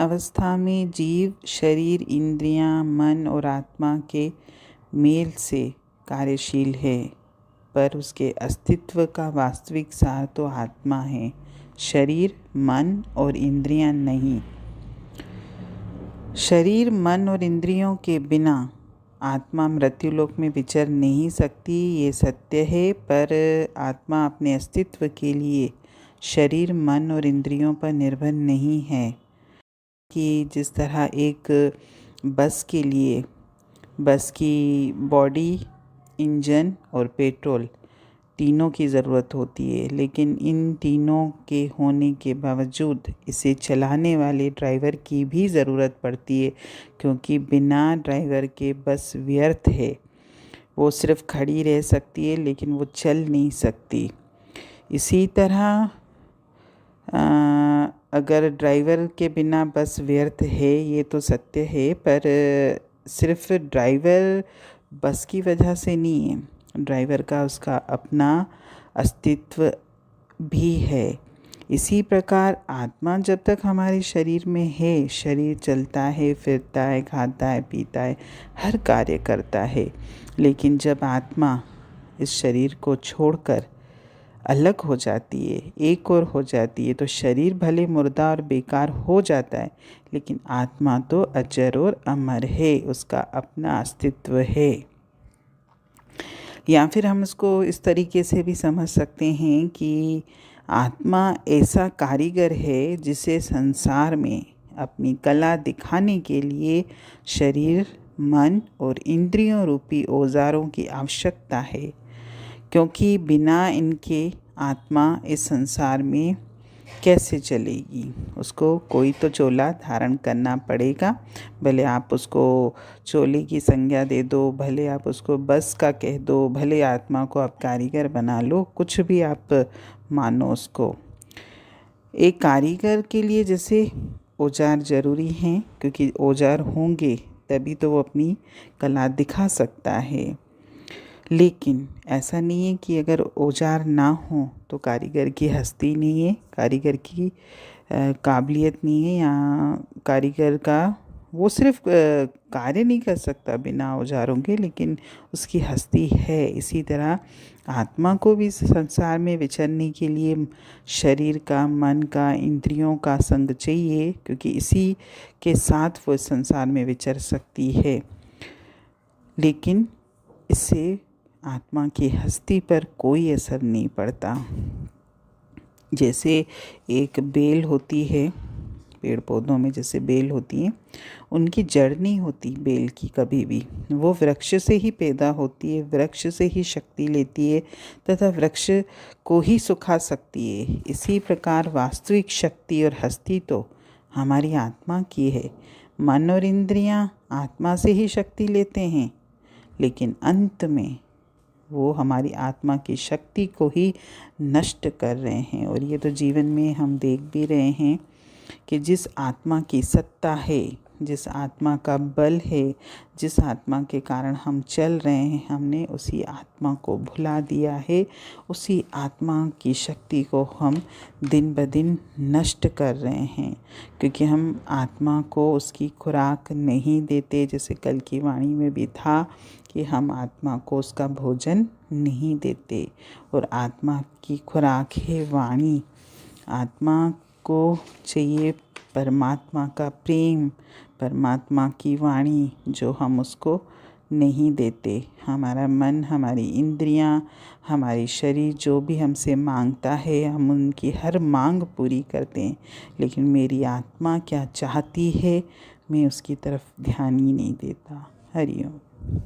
अवस्था में जीव शरीर, इंद्रियां, मन और आत्मा के मेल से कार्यशील है, पर उसके अस्तित्व का वास्तविक सार तो आत्मा है, शरीर, मन और इंद्रियां नहीं। शरीर, मन और इंद्रियों के बिना आत्मा मृत्युलोक में विचर नहीं सकती, ये सत्य है। पर आत्मा अपने अस्तित्व के लिए शरीर, मन और इंद्रियों पर निर्भर नहीं है। कि जिस तरह एक बस के लिए बस की बॉडी, इंजन और पेट्रोल तीनों की ज़रूरत होती है, लेकिन इन तीनों के होने के बावजूद इसे चलाने वाले ड्राइवर की भी ज़रूरत पड़ती है, क्योंकि बिना ड्राइवर के बस व्यर्थ है। वो सिर्फ खड़ी रह सकती है, लेकिन वो चल नहीं सकती। इसी तरह अगर ड्राइवर के बिना बस व्यर्थ है, ये तो सत्य है, पर सिर्फ ड्राइवर बस की वजह से नहीं है, ड्राइवर का उसका अपना अस्तित्व भी है। इसी प्रकार आत्मा जब तक हमारे शरीर में है, शरीर चलता है, फिरता है, खाता है, पीता है, हर कार्य करता है। लेकिन जब आत्मा इस शरीर को छोड़कर अलग हो जाती है, एक और हो जाती है, तो शरीर भले मुर्दा और बेकार हो जाता है, लेकिन आत्मा तो अजर और अमर है, उसका अपना अस्तित्व है। या फिर हम इसको इस तरीके से भी समझ सकते हैं कि आत्मा ऐसा कारीगर है जिसे संसार में अपनी कला दिखाने के लिए शरीर, मन और इंद्रियों रूपी औजारों की आवश्यकता है, क्योंकि बिना इनके आत्मा इस संसार में कैसे चलेगी। उसको कोई तो चोला धारण करना पड़ेगा। भले आप उसको चोले की संज्ञा दे दो, भले आप उसको बस का कह दो, भले आत्मा को आप कारीगर बना लो, कुछ भी आप मानो उसको। एक कारीगर के लिए जैसे औजार ज़रूरी हैं, क्योंकि औजार होंगे तभी तो वो अपनी कला दिखा सकता है। लेकिन ऐसा नहीं है कि अगर औजार ना हो तो कारीगर की हस्ती नहीं है, कारीगर की काबिलियत नहीं है, या कारीगर का वो सिर्फ कार्य नहीं कर सकता बिना औजारों के, लेकिन उसकी हस्ती है। इसी तरह आत्मा को भी संसार में विचरने के लिए शरीर का, मन का, इंद्रियों का संग चाहिए, क्योंकि इसी के साथ वो संसार में विचर सकती है। लेकिन इससे आत्मा की हस्ती पर कोई असर नहीं पड़ता। जैसे एक बेल होती है, पेड़ पौधों में जैसे बेल होती हैं, उनकी जड़ नहीं होती बेल की कभी भी, वो वृक्ष से ही पैदा होती है, वृक्ष से ही शक्ति लेती है तथा वृक्ष को ही सुखा सकती है। इसी प्रकार वास्तविक शक्ति और हस्ती तो हमारी आत्मा की है। मन और इंद्रियां आत्मा से ही शक्ति लेते हैं, लेकिन अंत में वो हमारी आत्मा की शक्ति को ही नष्ट कर रहे हैं। और ये तो जीवन में हम देख भी रहे हैं कि जिस आत्मा की सत्ता है, जिस आत्मा का बल है, जिस आत्मा के कारण हम चल रहे हैं, हमने उसी आत्मा को भुला दिया है। उसी आत्मा की शक्ति को हम दिन ब दिन नष्ट कर रहे हैं, क्योंकि हम आत्मा को उसकी खुराक नहीं देते। जैसे कल की वाणी में भी था कि हम आत्मा को उसका भोजन नहीं देते, और आत्मा की खुराक है वाणी। आत्मा को चाहिए परमात्मा का प्रेम, परमात्मा की वाणी, जो हम उसको नहीं देते। हमारा मन, हमारी इंद्रियां, हमारी शरीर जो भी हमसे मांगता है, हम उनकी हर मांग पूरी करते हैं, लेकिन मेरी आत्मा क्या चाहती है, मैं उसकी तरफ ध्यान ही नहीं देता। हरि ओम।